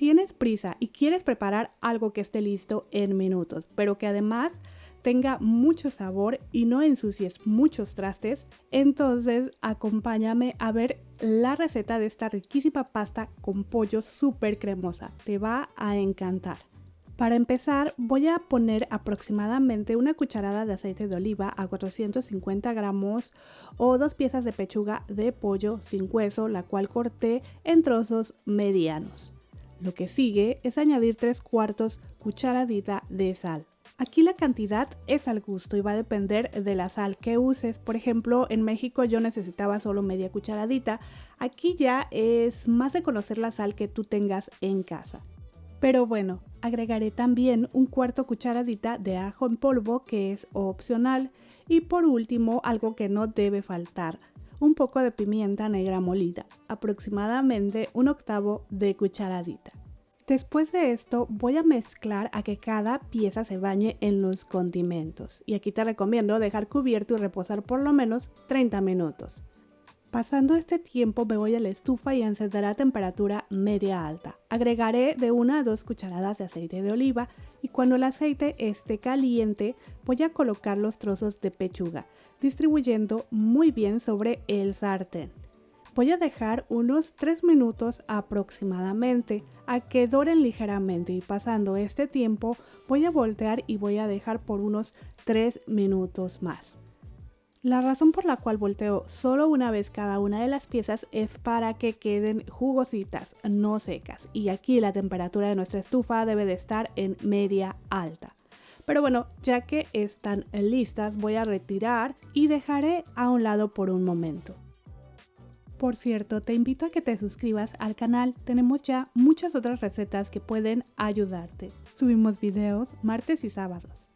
tienes prisa y quieres preparar algo que esté listo en minutos, pero que además tenga mucho sabor y no ensucies muchos trastes, entonces acompáñame a ver la receta de esta riquísima pasta con pollo súper cremosa. Te va a encantar. Para empezar, voy a poner aproximadamente una cucharada de aceite de oliva a 450 gramos o 2 piezas de pechuga de pollo sin hueso, la cual corté en trozos medianos. Lo que sigue es añadir 3/4 cucharadita de sal. Aquí la cantidad es al gusto y va a depender de la sal que uses. Por ejemplo, en México yo necesitaba solo media cucharadita. Aquí ya es más de conocer la sal que tú tengas en casa. Pero bueno, agregaré también 1/4 cucharadita de ajo en polvo, que es opcional. Y por último, algo que no debe faltar, un poco de pimienta negra molida, aproximadamente 1/8 de cucharadita. Después de esto voy a mezclar a que cada pieza se bañe en los condimentos. Y aquí te recomiendo dejar cubierto y reposar por lo menos 30 minutos. Pasando este tiempo me voy a la estufa y encenderé a temperatura media alta. Agregaré de 1 a 2 cucharadas de aceite de oliva y cuando el aceite esté caliente voy a colocar los trozos de pechuga, distribuyendo muy bien sobre el sartén. Voy a dejar unos 3 minutos aproximadamente a que doren ligeramente y pasando este tiempo voy a voltear y voy a dejar por unos 3 minutos más. La razón por la cual volteo solo una vez cada una de las piezas es para que queden jugositas, no secas. Y aquí la temperatura de nuestra estufa debe de estar en media alta. Pero bueno, ya que están listas voy a retirar y dejaré a un lado por un momento. Por cierto, te invito a que te suscribas al canal, tenemos ya muchas otras recetas que pueden ayudarte. Subimos videos martes y sábados.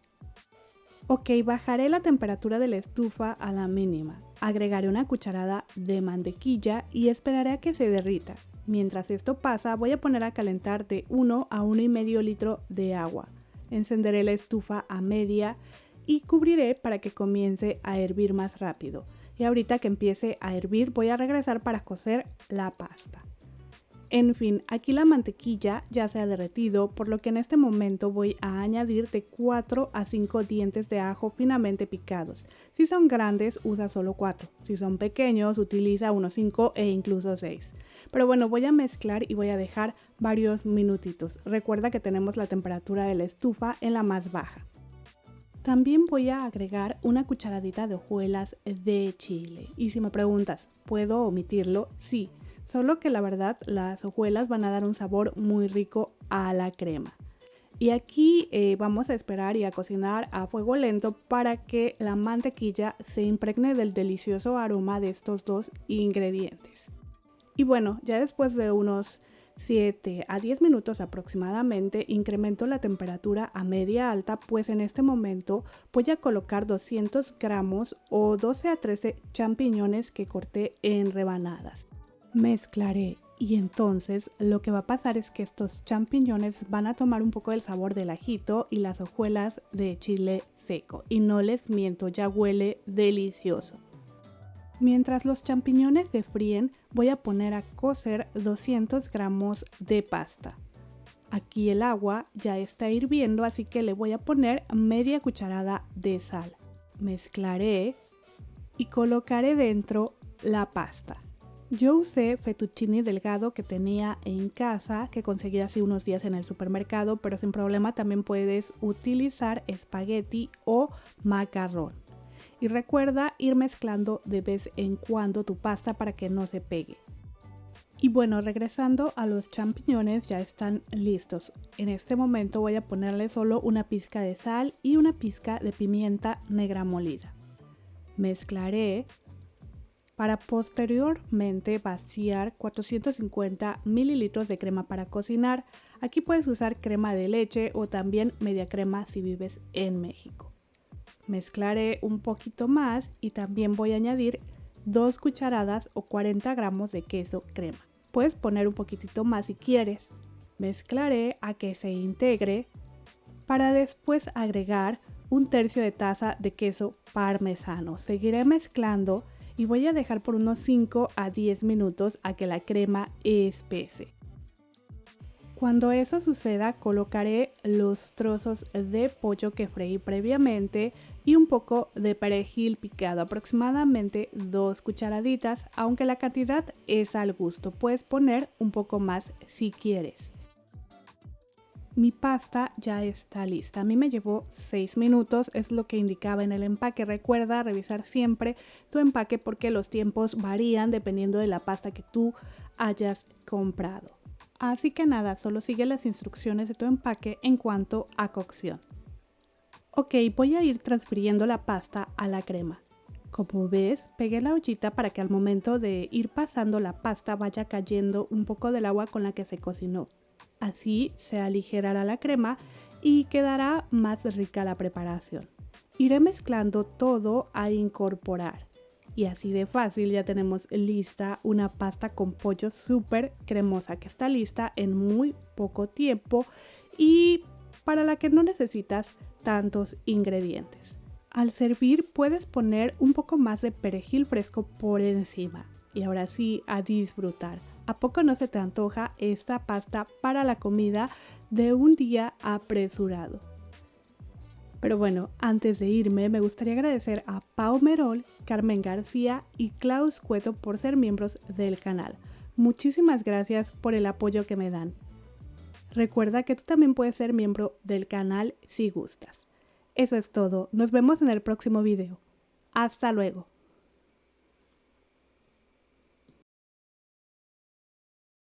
Ok, bajaré la temperatura de la estufa a la mínima. Agregaré una cucharada de mantequilla y esperaré a que se derrita. Mientras esto pasa, voy a poner a calentar de 1 a 1,5 litros de agua. Encenderé la estufa a media y cubriré para que comience a hervir más rápido. Y ahorita que empiece a hervir voy a regresar para cocer la pasta. En fin, aquí la mantequilla ya se ha derretido, por lo que en este momento voy a añadir de 4 a 5 dientes de ajo finamente picados. Si son grandes, usa solo 4. Si son pequeños, utiliza unos 5 e incluso 6. Pero bueno, voy a mezclar y voy a dejar varios minutitos. Recuerda que tenemos la temperatura de la estufa en la más baja. También voy a agregar una cucharadita de hojuelas de chile. Y si me preguntas, ¿puedo omitirlo? Sí. Solo que la verdad las hojuelas van a dar un sabor muy rico a la crema. Y aquí vamos a esperar y a cocinar a fuego lento para que la mantequilla se impregne del delicioso aroma de estos dos ingredientes. Y bueno, ya después de unos 7 a 10 minutos aproximadamente incremento la temperatura a media alta, pues en este momento voy a colocar 200 gramos o 12 a 13 champiñones que corté en rebanadas. Mezclaré y entonces lo que va a pasar es que estos champiñones van a tomar un poco del sabor del ajito y las hojuelas de chile seco. Y no les miento, ya huele delicioso. Mientras los champiñones se fríen, voy a poner a cocer 200 gramos de pasta. Aquí el agua ya está hirviendo, así que le voy a poner media cucharada de sal. Mezclaré y colocaré dentro la pasta. Yo usé fettuccine delgado que tenía en casa, que conseguí hace unos días en el supermercado, pero sin problema también puedes utilizar espagueti o macarrón. Y recuerda ir mezclando de vez en cuando tu pasta para que no se pegue. Y bueno, regresando a los champiñones, ya están listos. En este momento voy a ponerle solo una pizca de sal y una pizca de pimienta negra molida. Mezclaré para posteriormente vaciar 450 mililitros de crema para cocinar. Aquí puedes usar crema de leche o también media crema si vives en México. Mezclaré un poquito más y también voy a añadir 2 cucharadas o 40 gramos de queso crema. Puedes poner un poquitito más si quieres. Mezclaré a que se integre para después agregar 1/3 de taza de queso parmesano. Seguiré mezclando y voy a dejar por unos 5 a 10 minutos a que la crema espese. Cuando eso suceda, colocaré los trozos de pollo que freí previamente y un poco de perejil picado, aproximadamente 2 cucharaditas, aunque la cantidad es al gusto, puedes poner un poco más si quieres. Mi pasta ya está lista, a mí me llevó 6 minutos, es lo que indicaba en el empaque. Recuerda revisar siempre tu empaque porque los tiempos varían dependiendo de la pasta que tú hayas comprado. Así que nada, solo sigue las instrucciones de tu empaque en cuanto a cocción. Ok, voy a ir transfiriendo la pasta a la crema. Como ves, pegué la ollita para que al momento de ir pasando la pasta vaya cayendo un poco del agua con la que se cocinó. Así se aligerará la crema y quedará más rica la preparación. Iré mezclando todo a incorporar. Y así de fácil ya tenemos lista una pasta con pollo súper cremosa que está lista en muy poco tiempo y para la que no necesitas tantos ingredientes. Al servir puedes poner un poco más de perejil fresco por encima. Y ahora sí, a disfrutar. ¿A poco no se te antoja esta pasta para la comida de un día apresurado? Pero bueno, antes de irme me gustaría agradecer a Pau Merol, Carmen García y Klaus Cueto por ser miembros del canal. Muchísimas gracias por el apoyo que me dan. Recuerda que tú también puedes ser miembro del canal si gustas. Eso es todo, nos vemos en el próximo video. Hasta luego.